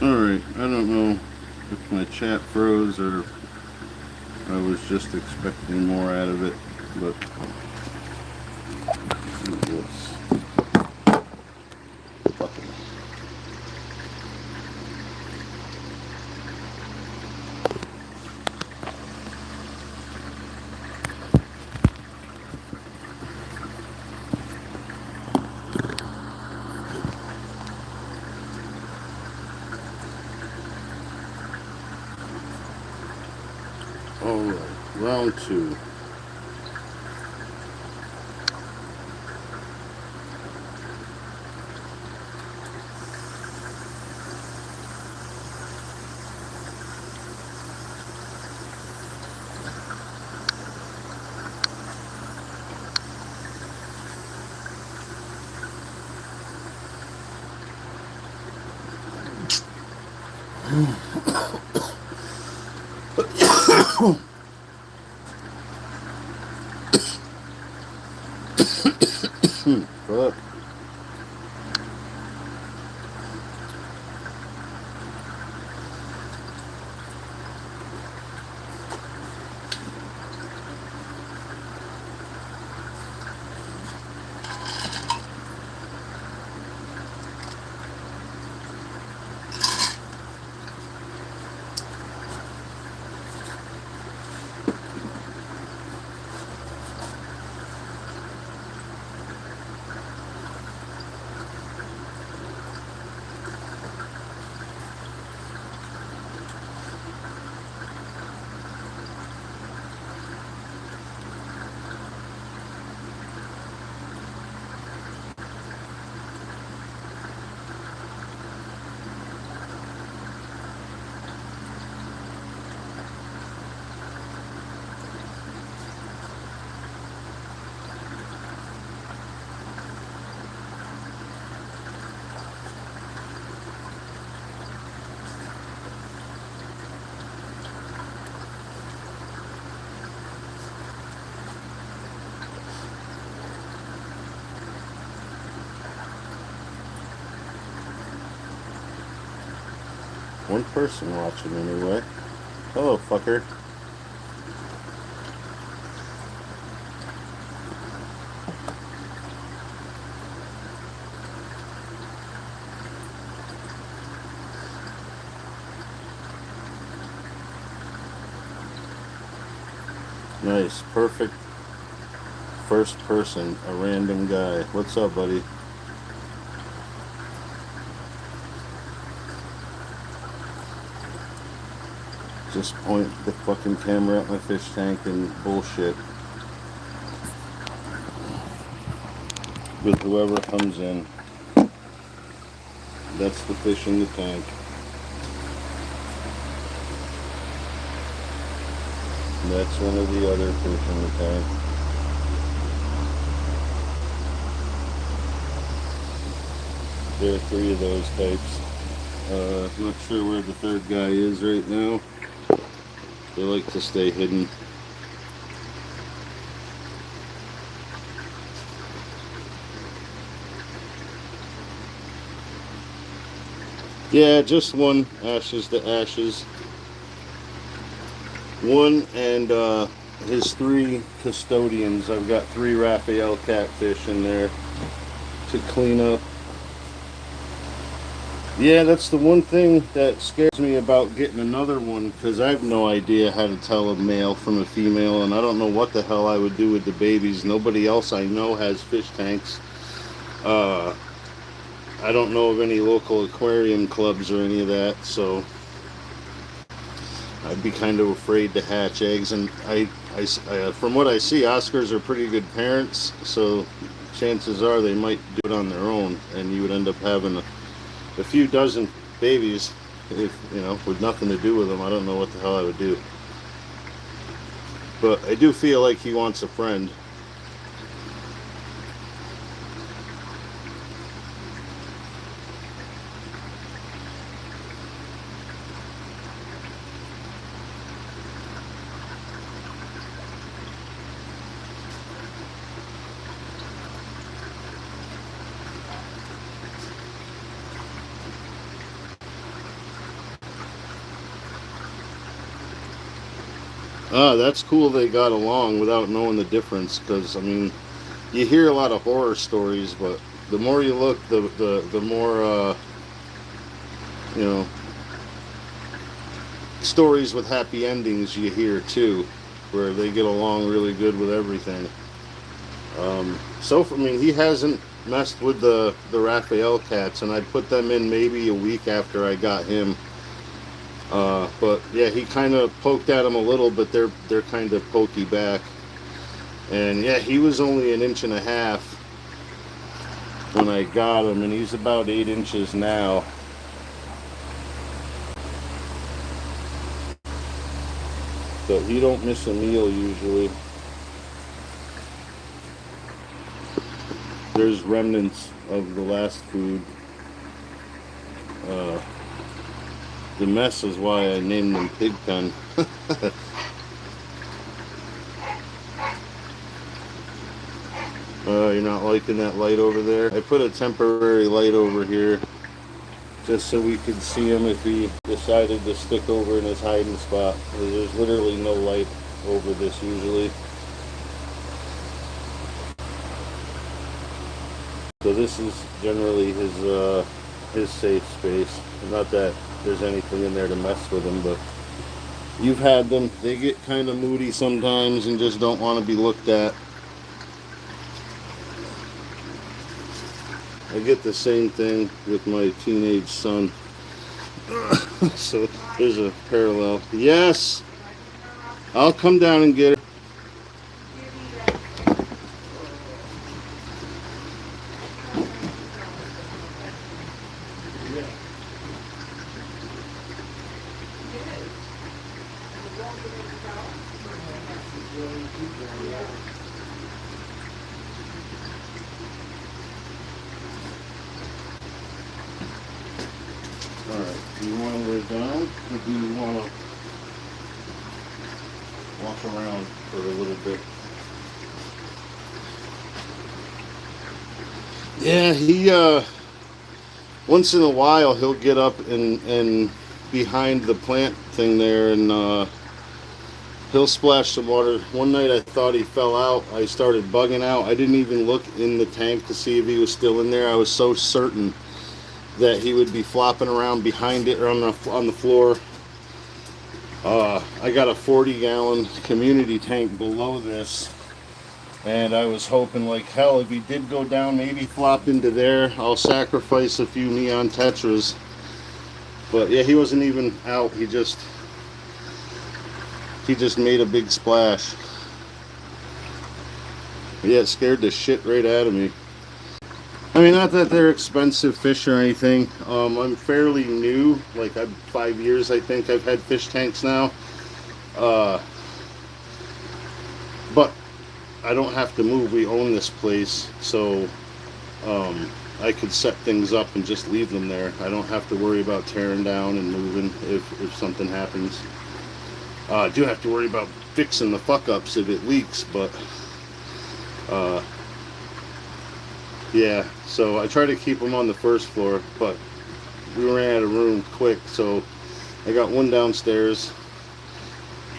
Alright, I don't know if my chat froze or I was just expecting more out of it, but let's fucking. Alright, round two. Fuck. One person watching anyway. Hello, fucker. Nice, perfect. First person, a random guy. What's up, buddy? Just point the fucking camera at my fish tank and bullshit with whoever comes in. That's the fish in the tank. That's one of the other fish in the tank. There are three of those types. Not sure where the third guy is right now. They like to stay hidden. Yeah, just one, ashes to ashes. One and his three custodians. I've got 3 Raphael catfish in there to clean up. Yeah, that's the one thing that scares me about getting another one, because I have no idea how to tell a male from a female, and I don't know what the hell I would do with the babies. Nobody else I know has fish tanks. I don't know of any local aquarium clubs or any of that, so I'd be kind of afraid to hatch eggs. And from what I see, Oscars are pretty good parents, so chances are they might do it on their own, and you would end up having a few dozen babies, if with nothing to do with them. I don't know what the hell I would do, but I do feel like he wants a friend. That's cool they got along without knowing the difference, because, I mean, you hear a lot of horror stories, but the more you look, the more, you know, stories with happy endings you hear, too, where they get along really good with everything. I mean, he hasn't messed with the Raphael cats, and I put them in maybe a week after I got him. But yeah, he kind of poked at them a little, but they're kind of pokey back. And yeah, he was only an inch and a half when I got him, and he's about 8 inches now. But he don't miss a meal usually. There's remnants of the last food. The mess is why I named them Pigpen. You're not liking that light over there? I put a temporary light over here just so we could see him if he decided to stick over in his hiding spot. There's literally no light over this usually. So this is generally his safe space. Not that there's anything in there to mess with him, but you've had them. They get kind of moody sometimes and just don't want to be looked at. I get the same thing with my teenage son. So there's a parallel. Yes, I'll come down and get it. Alright, do you want to lay down or do you want to walk around for a little bit? Yeah, he once in a while he'll get up and behind the plant thing there, and he'll splash some water. One night I thought he fell out. I started bugging out. I didn't even look in the tank to see if he was still in there. I was so certain that he would be flopping around behind it or on the floor. I got a 40-gallon community tank below this, and I was hoping like hell if he did go down, maybe flop into there, I'll sacrifice a few neon tetras. But yeah, he wasn't even out. He just made a big splash. Yeah, it scared the shit right out of me. I mean, not that they're expensive fish or anything. I'm fairly new. Like, I've 5 years, I think, I've had fish tanks now. But I don't have to move. We own this place, so I could set things up and just leave them there. I don't have to worry about tearing down and moving if something happens. I do have to worry about fixing the fuck-ups if it leaks, but yeah, so I try to keep them on the first floor, but we ran out of room quick, so I got one downstairs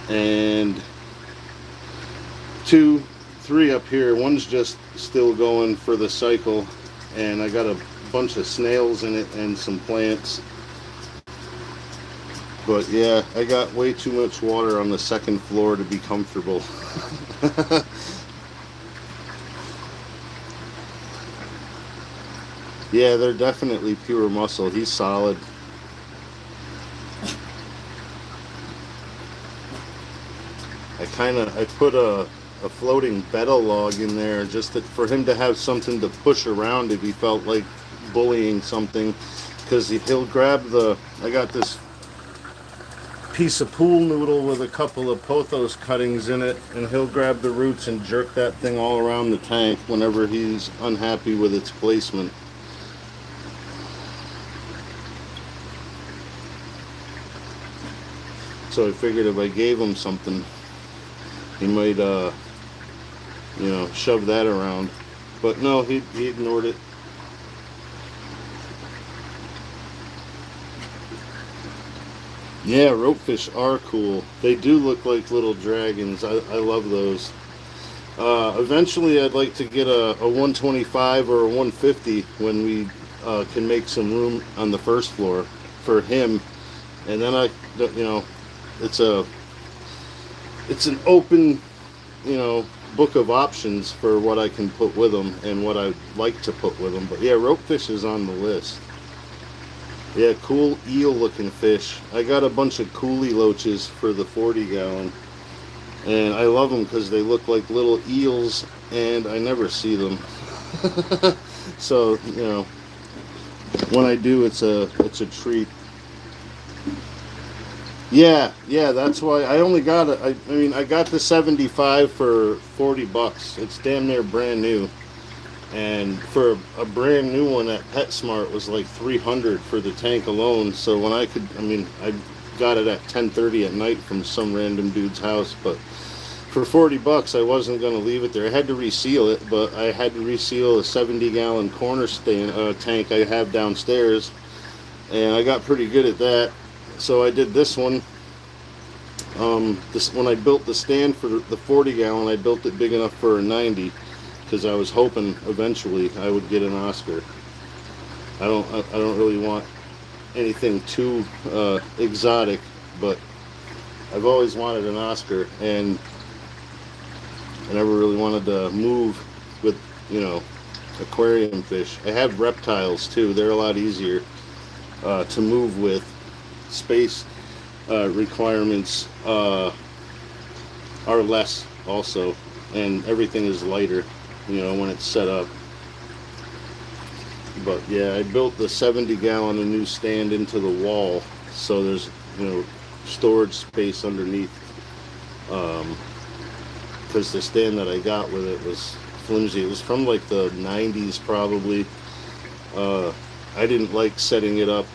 and 2, 3 up here. One's just still going for the cycle, and I got a bunch of snails in it and some plants. But yeah, I got way too much water on the second floor to be comfortable. Yeah, they're definitely pure muscle. He's solid. I put a floating betta log in there just for him to have something to push around if he felt like bullying something. Because he'll grab I got this piece of pool noodle with a couple of pothos cuttings in it, and he'll grab the roots and jerk that thing all around the tank whenever he's unhappy with its placement. So I figured if I gave him something, he might, shove that around. But no, he ignored it. Yeah, ropefish are cool. They do look like little dragons. I love those. Eventually, I'd like to get a 125 or a 150 when we can make some room on the first floor for him. And then it's a it's an open, book of options for what I can put with them and what I'd like to put with them. But yeah, ropefish is on the list. Yeah, cool eel looking fish. I got a bunch of coolie loaches for the 40 gallon. And I love them because they look like little eels and I never see them. So, when I do, it's a treat. Yeah, that's why I only got it. I got the 75 for $40. It's damn near brand new. And for a brand new one at PetSmart was like 300 for the tank alone. So when I got it at 10:30 at night from some random dude's house, but for $40 I wasn't going to leave it there. I had to reseal it, but I had to reseal a 70-gallon corner tank I have downstairs, and I got pretty good at that. So I did this one. When I built the stand for the 40-gallon, I built it big enough for a 90 because I was hoping eventually I would get an Oscar. I don't really want anything too exotic, but I've always wanted an Oscar, and I never really wanted to move with, aquarium fish. I have reptiles too. They're a lot easier to move with. Space requirements are less also, and everything is lighter, when it's set up. But yeah, I built the 70-gallon a new stand into the wall, so there's storage space underneath. Because the stand that I got with it was flimsy. It was from like the 90s probably. I didn't like setting it up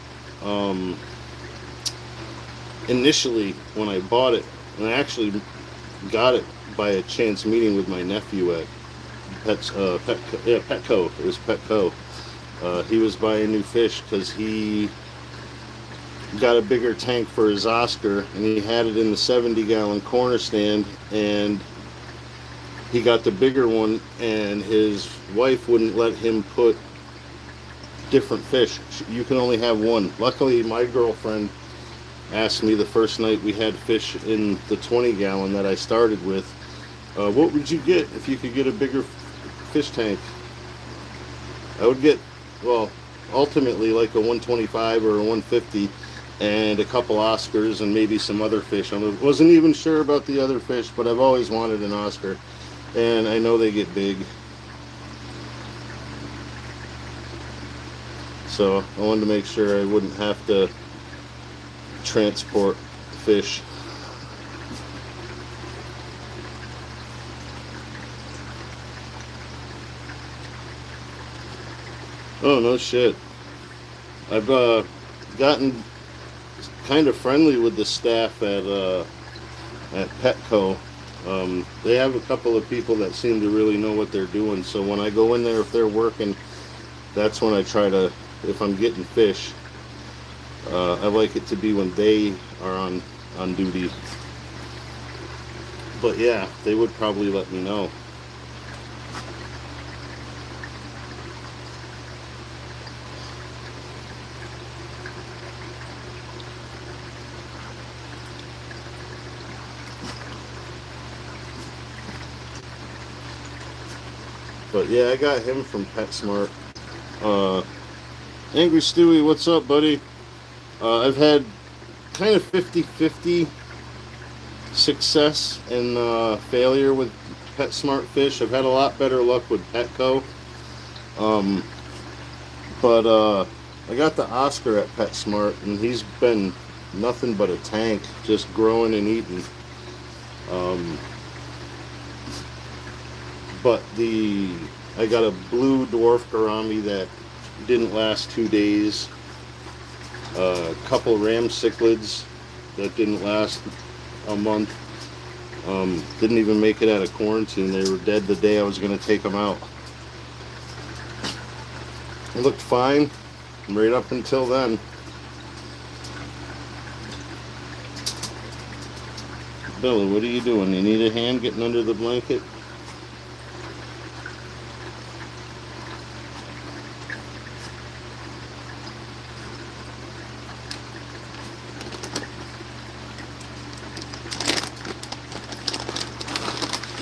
initially when I bought it, and I actually got it by a chance meeting with my nephew at Petco. It was Petco. He was buying new fish because he got a bigger tank for his Oscar, and he had it in the 70-gallon corner stand, and he got the bigger one, and his wife wouldn't let him put different fish. You can only have one. Luckily, my girlfriend asked me the first night we had fish in the 20-gallon that I started with, what would you get if you could get a bigger fish tank? I would get, ultimately like a 125 or a 150 and a couple Oscars and maybe some other fish. I wasn't even sure about the other fish, but I've always wanted an Oscar, and I know they get big. So I wanted to make sure I wouldn't have to transport fish. Oh, no shit. I've gotten kind of friendly with the staff at Petco. They have a couple of people that seem to really know what they're doing. So when I go in there, if they're working, that's when I try to, if I'm getting fish, I like it to be when they are on duty. But yeah, they would probably let me know. But yeah, I got him from PetSmart. Angry Stewie, what's up, buddy? I've had kind of 50-50 success and failure with PetSmart fish. I've had a lot better luck with Petco. But I got the Oscar at PetSmart, and he's been nothing but a tank, just growing and eating. But I got a blue dwarf gourami that didn't last 2 days. A couple ram cichlids that didn't last a month. Didn't even make it out of quarantine. They were dead the day I was going to take them out. It looked fine right up until then. Bella, what are you doing? You need a hand getting under the blanket?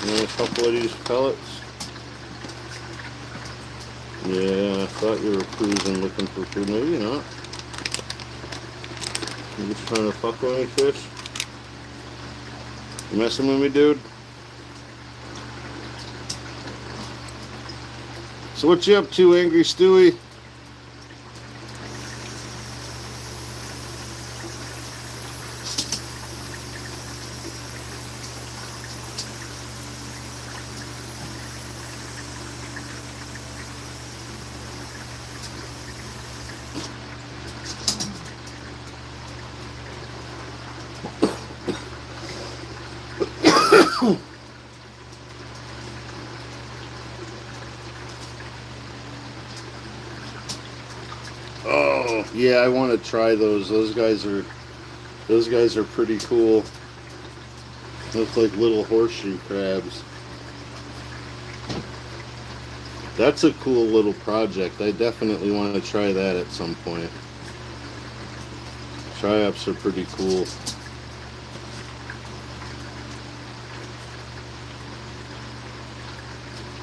You want a couple of these pellets? Yeah, I thought you were cruising looking for food. Maybe you're not. You just trying to fuck with me, fish? You messing with me, dude? So what you up to, Angry Stewie? Oh, yeah, I want to try those. Those guys are pretty cool. Look like little horseshoe crabs. That's a cool little project. I definitely want to try that at some point. Tri-ups are pretty cool.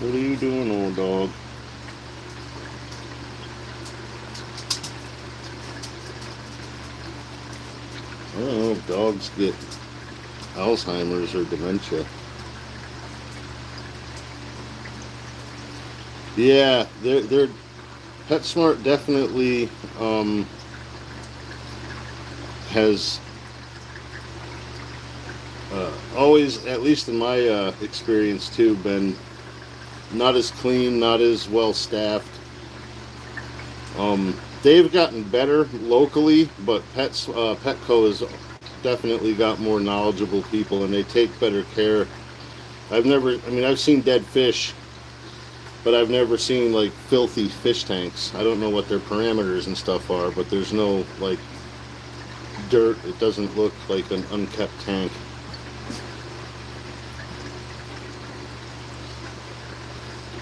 What are you doing, old dog? I don't know if dogs get Alzheimer's or dementia. Yeah, they're PetSmart definitely has always, at least in my experience too, been not as clean, not as well staffed. They've gotten better locally, but Petco has definitely got more knowledgeable people, and they take better care. I've seen dead fish, but I've never seen like filthy fish tanks. I don't know what their parameters and stuff are, but there's no like dirt. It doesn't look like an unkept tank.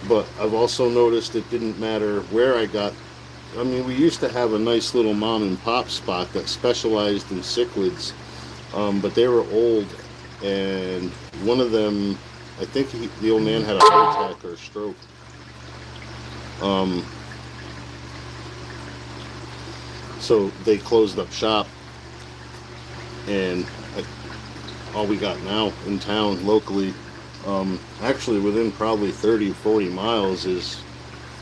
But I've also noticed it didn't matter where I got. I mean, we used to have a nice little mom and pop spot that specialized in cichlids, but they were old, and one of them, I think the old man had a heart attack or a stroke. So they closed up shop, and all we got now in town locally, actually within probably 30 or 40 miles, is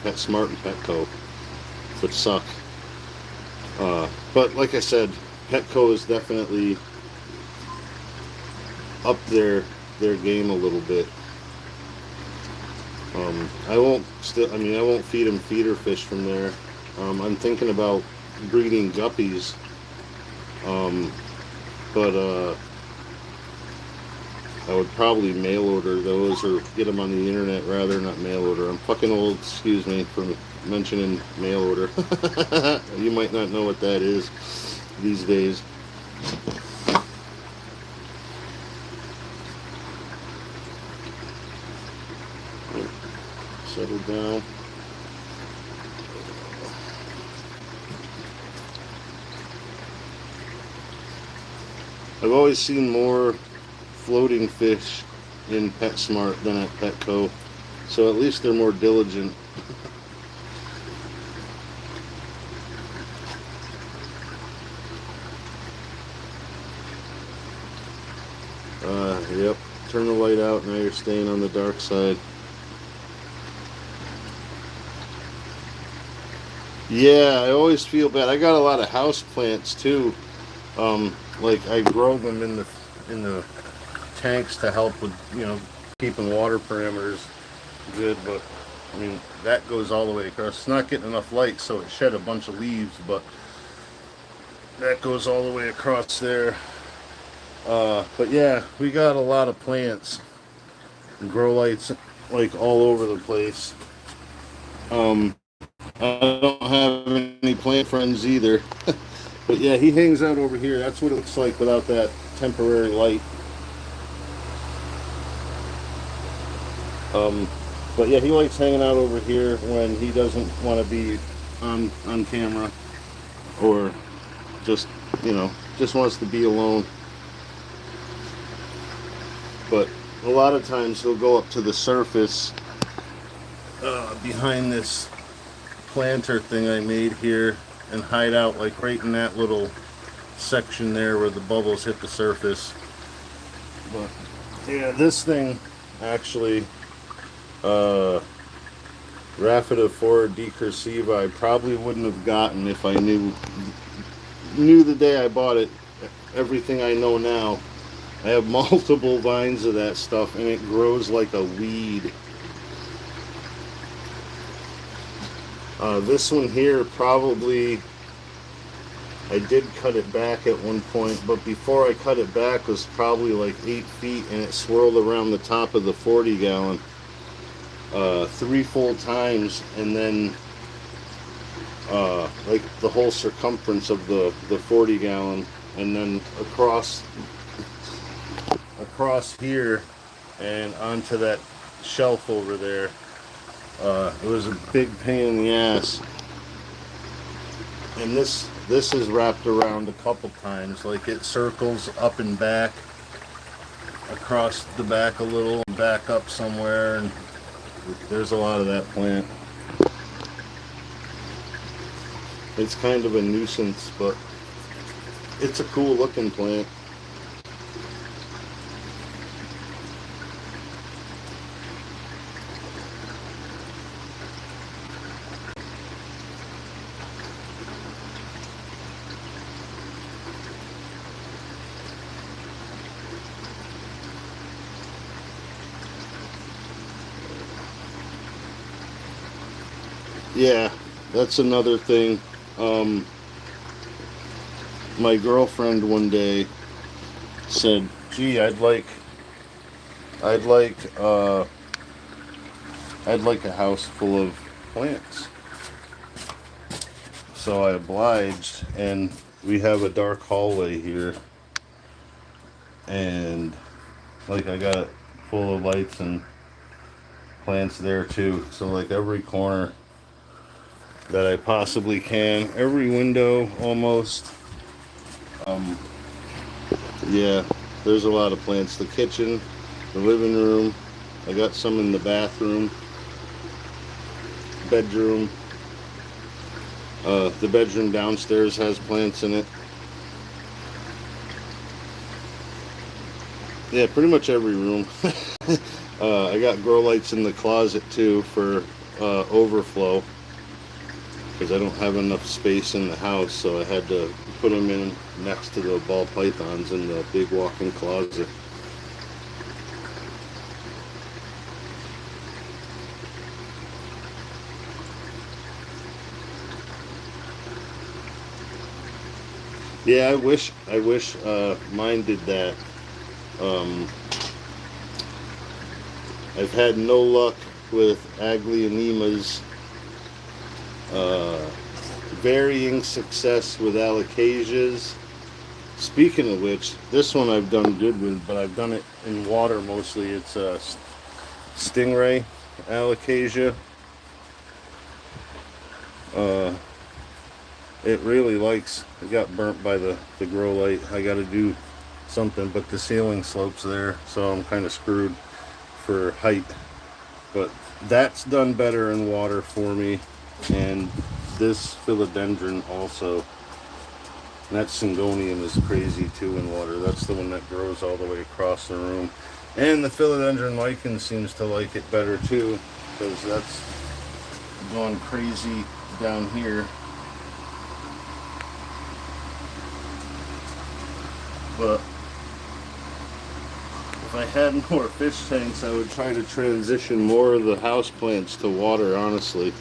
PetSmart and Petco, which suck. But like I said, Petco is definitely up their game a little bit. I won't feed them feeder fish from there. I'm thinking about breeding guppies, but I would probably mail order those or get them on the internet rather, not mail order. I'm fucking old, excuse me for mentioning mail order. You might not know what that is these days. Settle down. I've always seen more floating fish in PetSmart than at Petco, so at least they're more diligent. Yep, turn the light out, now you're staying on the dark side. Yeah, I always feel bad. I got a lot of house plants too. Like I grow them in the tanks to help with, keeping water parameters good, but I mean that goes all the way across. It's not getting enough light, so it shed a bunch of leaves, but that goes all the way across there. But yeah, we got a lot of plants and grow lights like all over the place. I don't have any plant friends either. But yeah, he hangs out over here. That's what it looks like without that temporary light. But yeah, he likes hanging out over here when he doesn't want to be on camera, or just, just wants to be alone. But a lot of times he'll go up to the surface behind this planter thing I made here and hide out like right in that little section there where the bubbles hit the surface. But yeah, this thing actually, Raffida 4 decursiva, I probably wouldn't have gotten if I knew the day I bought it everything I know now. I have multiple vines of that stuff and it grows like a weed. This one here, probably, I did cut it back at one point, but before I cut it back was probably like 8 feet, and it swirled around the top of the 40 gallon 3 full times, and then like the whole circumference of the 40 gallon, and then across here and onto that shelf over there. It was a big pain in the ass, and this is wrapped around a couple times. Like, it circles up and back, across the back a little, and back up somewhere, and there's a lot of that plant. It's kind of a nuisance, but it's a cool looking plant. Yeah, that's another thing. My girlfriend one day said, "Gee, I'd like a house full of plants." So I obliged, and we have a dark hallway here, and like I got it full of lights and plants there too. So like every corner that I possibly can, every window almost. Yeah, there's a lot of plants. The kitchen, the living room, I got some in the bathroom, bedroom. The bedroom downstairs has plants in it. Yeah, pretty much every room. I got grow lights in the closet too for overflow, because I don't have enough space in the house, so I had to put them in next to the ball pythons in the big walk-in closet. Yeah, I wish mine did that. I've had no luck with Aglaonemas. Varying success with Alocasias. Speaking of which, this one I've done good with, but I've done it in water mostly. It's a Stingray Alocasia. It really likes, it got burnt by the grow light. I got to do something, but the ceiling slope's there, so I'm kind of screwed for height. But that's done better in water for me, and this philodendron also. And that syngonium is crazy too in water. That's the one that grows all the way across the room. And the philodendron lichen seems to like it better too, because that's going crazy down here. But if I had more fish tanks, I would try to transition more of the house plants to water, honestly.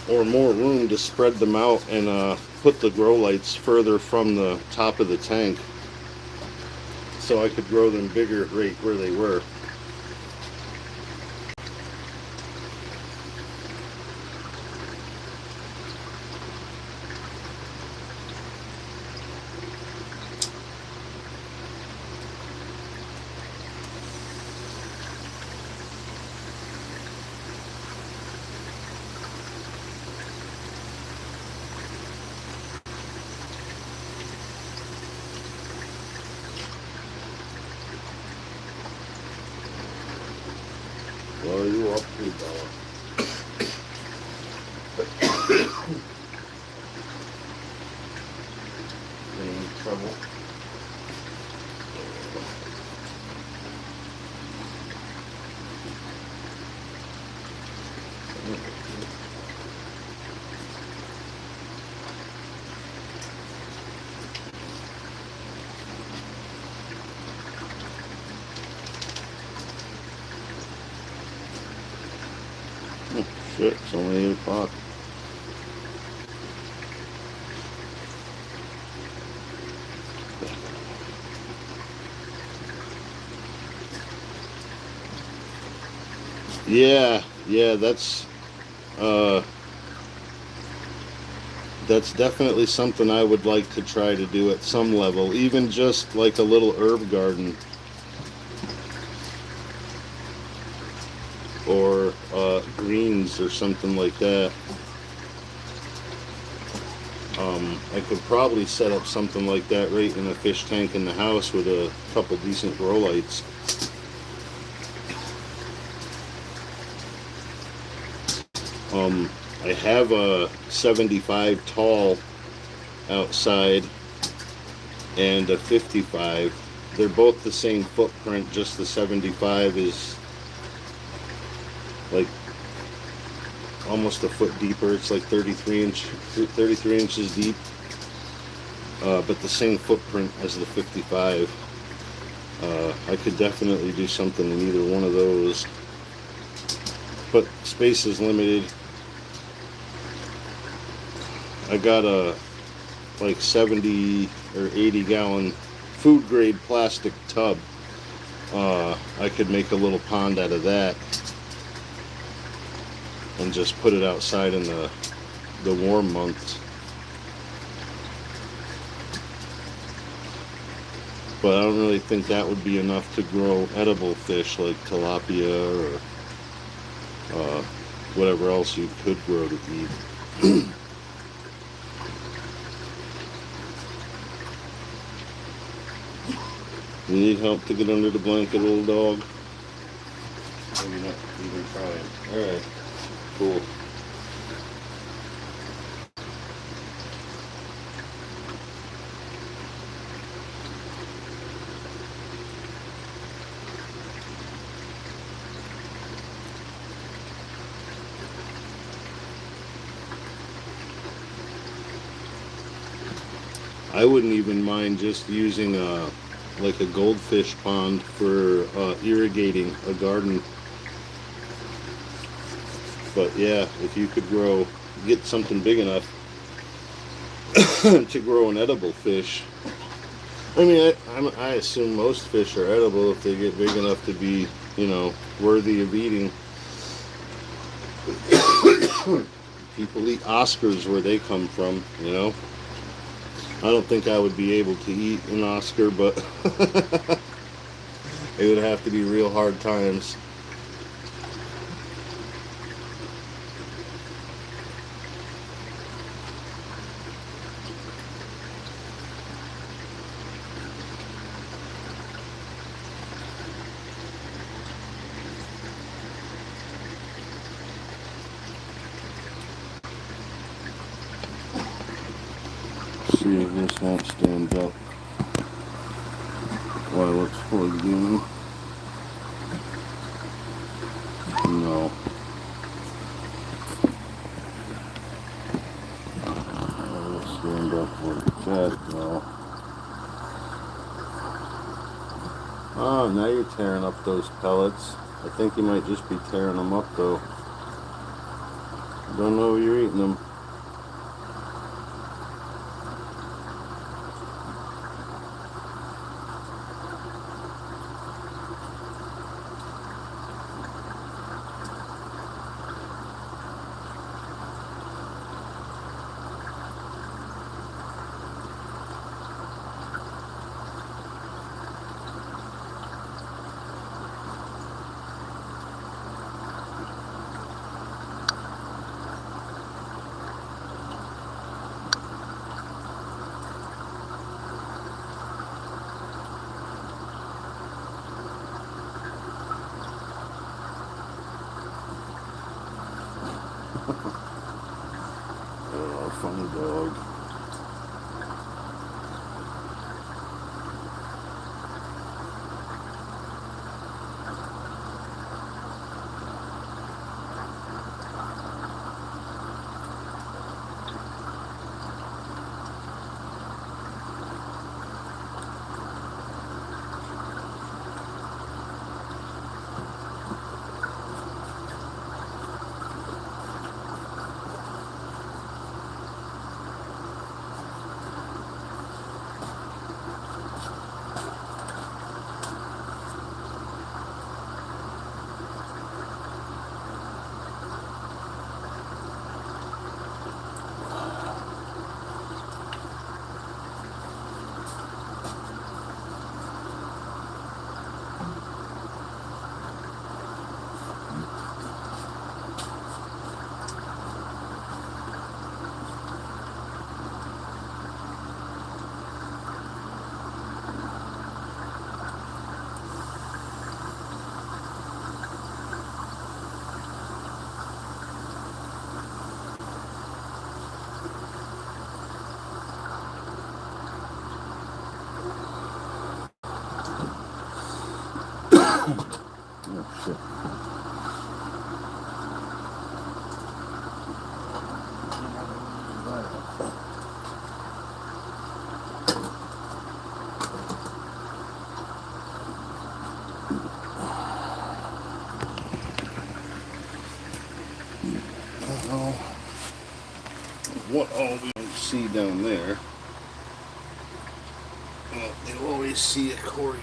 Or more room to spread them out and put the grow lights further from the top of the tank, so I could grow them bigger right where they were. are you up to, Bella? Any trouble? Oh, shit, it's only 8 o'clock. Yeah, that's definitely something I would like to try to do at some level, even just like a little herb garden or greens or something like that. I could probably set up something like that right in a fish tank in the house with a couple decent grow lights. I have a 75 tall outside and a 55. They're both the same footprint, just the 75 is like almost a foot deeper. It's like 33 inches deep, but the same footprint as the 55. I could definitely do something in either one of those, but space is limited. I got a like 70 or 80 gallon food grade plastic tub. I could make a little pond out of that and just put it outside in the warm months. But I don't really think that would be enough to grow edible fish like tilapia or whatever else you could grow to eat. You need help to get under the blanket, old dog? Maybe not even trying. Alright, cool. I wouldn't even mind just using like a goldfish pond for irrigating a garden. But yeah, if you could get something big enough to grow an edible fish. I mean, I assume most fish are edible if they get big enough to be, worthy of eating. People eat Oscars where they come from, I don't think I would be able to eat an Oscar, but it would have to be real hard times. See if this won't stand up while it's plugged in. No. It'll stand up where it's at now. Oh, now you're tearing up those pellets. I think you might just be tearing them up though. Don't know you're eating them. funny dog. Oh, shit. What all we see down there. Well, you always see a corridor.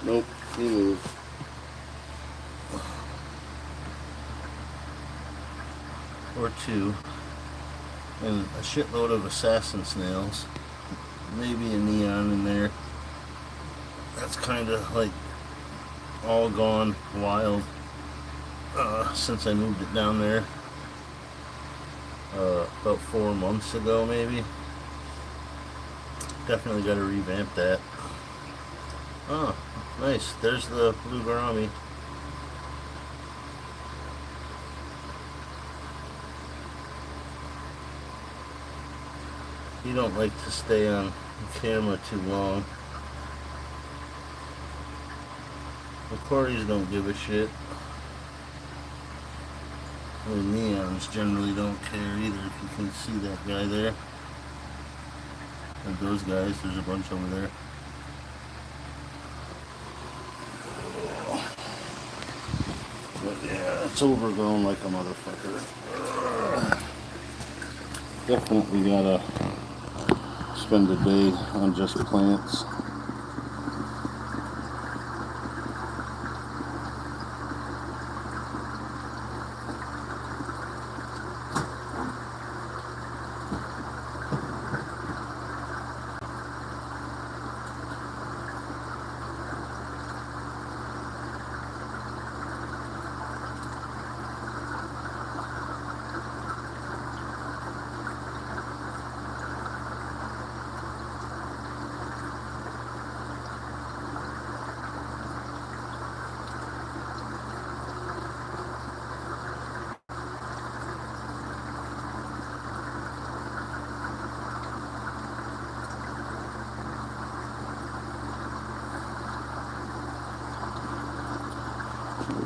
Nope, he moved. Or two. And a shitload of assassin snails. Maybe a neon in there. That's kind of like all gone wild since I moved it down there about 4 months ago maybe. Definitely got to revamp that. Oh, nice. There's the blue gourami. You don't like to stay on camera too long. The corys don't give a shit. The neons generally don't care either, if you can see that guy there. And those guys, there's a bunch over there. But yeah, it's overgrown like a motherfucker. Definitely gotta spend a day on just plants.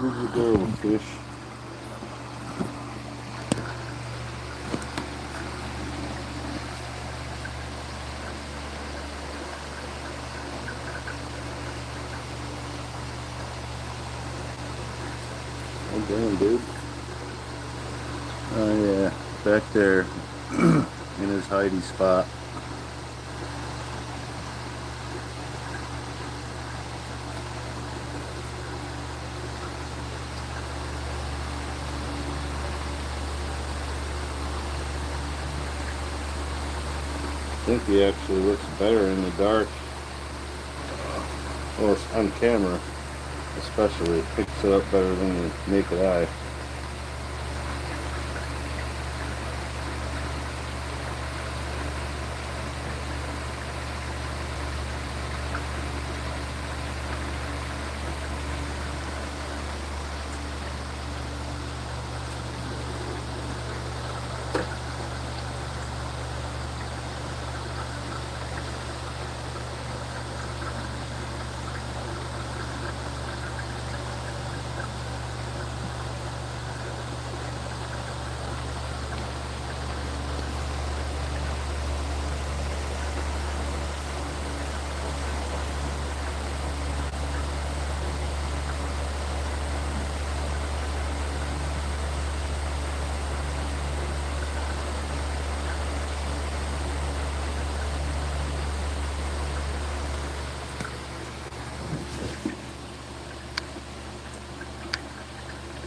Where did you go, fish? Oh damn, dude. Oh yeah, back there in his hidey spot. I think he actually looks better in the dark, or on camera especially. It picks it up better than the naked eye.